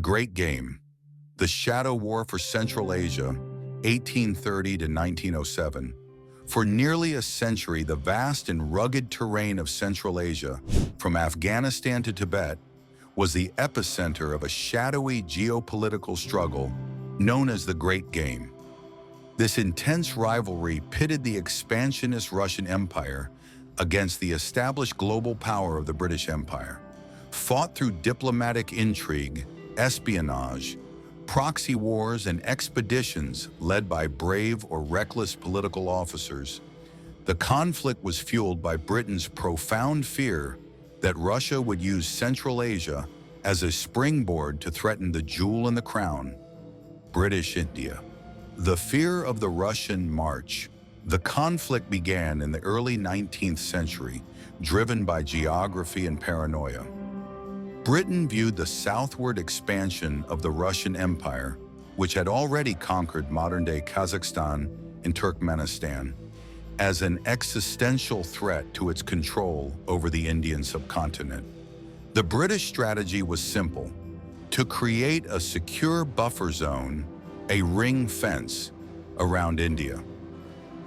Great Game, the Shadow War for Central Asia, 1830 to 1907. For nearly a century, the vast and rugged terrain of Central Asia, from Afghanistan to Tibet, was the epicenter of a shadowy geopolitical struggle known as the Great Game. This intense rivalry pitted the expansionist Russian Empire against the established global power of the British Empire. Fought through diplomatic intrigue, espionage, proxy wars, and expeditions led by brave or reckless political officers, the conflict was fueled by Britain's profound fear that Russia would use Central Asia as a springboard to threaten the jewel in the crown, British India. The fear of the Russian March. The conflict began in the early 19th century, driven by geography and paranoia. Britain viewed the southward expansion of the Russian Empire, which had already conquered modern-day Kazakhstan and Turkmenistan, as an existential threat to its control over the Indian subcontinent. The British strategy was simple: to create a secure buffer zone, a ring fence, around India.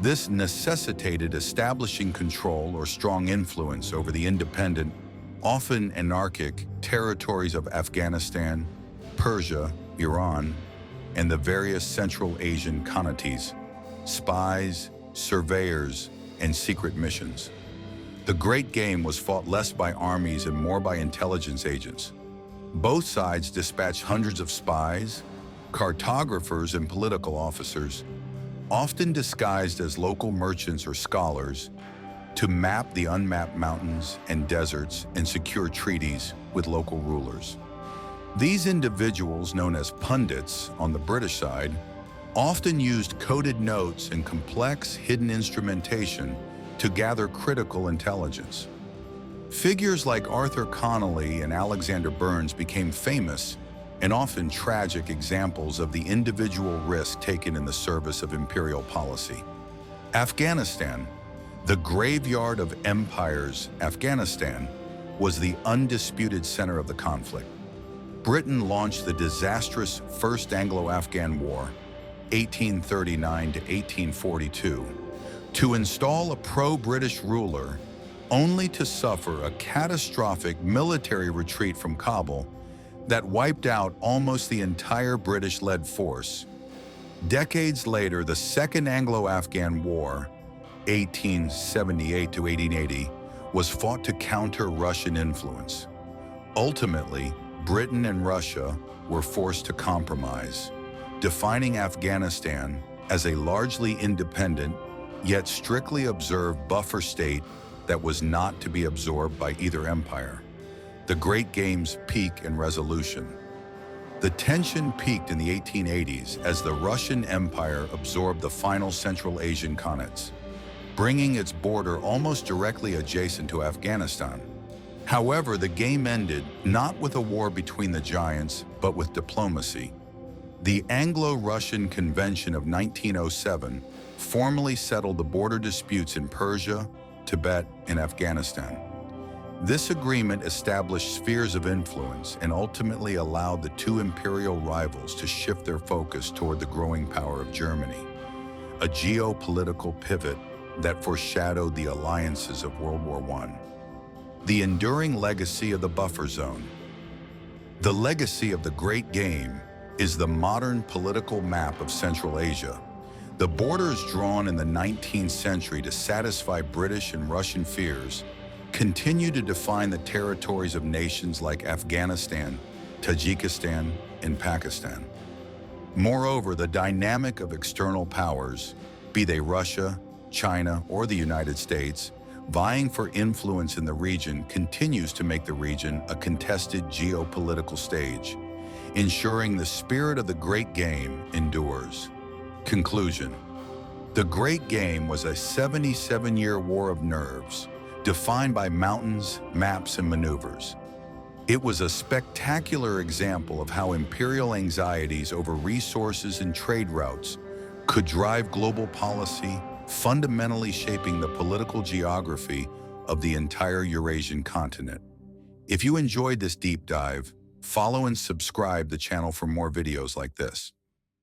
This necessitated establishing control or strong influence over the independent, often anarchic, territories of Afghanistan, Persia, Iran, and the various Central Asian Khanates, spies, surveyors, and secret missions. The Great Game was fought less by armies and more by intelligence agents. Both sides dispatched hundreds of spies, cartographers, and political officers, often disguised as local merchants or scholars, to map the unmapped mountains and deserts and secure treaties with local rulers. These individuals, known as pundits on the British side, often used coded notes and complex hidden instrumentation to gather critical intelligence. Figures like Arthur Conolly and Alexander Burns became famous and often tragic examples of the individual risk taken in the service of imperial policy. Afghanistan, the graveyard of empires. Afghanistan was the undisputed center of the conflict. Britain launched the disastrous First Anglo-Afghan War, 1839 to 1842, to install a pro-British ruler, only to suffer a catastrophic military retreat from Kabul that wiped out almost the entire British-led force. Decades later, the Second Anglo-Afghan War, 1878 to 1880, was fought to counter Russian influence. Ultimately, Britain and Russia were forced to compromise, defining Afghanistan as a largely independent, yet strictly observed buffer state that was not to be absorbed by either empire. The Great Game's peak and resolution. The tension peaked in the 1880s as the Russian Empire absorbed the final Central Asian Khanates, bringing its border almost directly adjacent to Afghanistan. However, the game ended not with a war between the giants, but with diplomacy. The Anglo-Russian Convention of 1907 formally settled the border disputes in Persia, Tibet, and Afghanistan. This agreement established spheres of influence and ultimately allowed the two imperial rivals to shift their focus toward the growing power of Germany, a geopolitical pivot that foreshadowed the alliances of World War I. The enduring legacy of the buffer zone. The legacy of the Great Game is the modern political map of Central Asia. The borders drawn in the 19th century to satisfy British and Russian fears continue to define the territories of nations like Afghanistan, Tajikistan, and Pakistan. Moreover, the dynamic of external powers, be they Russia, China, or the United States, vying for influence in the region continues to make the region a contested geopolitical stage, ensuring the spirit of the Great Game endures. Conclusion. The Great Game was a 77-year war of nerves, defined by mountains, maps, and maneuvers. It was a spectacular example of how imperial anxieties over resources and trade routes could drive global policy, fundamentally shaping the political geography of the entire Eurasian continent. If you enjoyed this deep dive, Follow and subscribe the channel for more videos like this.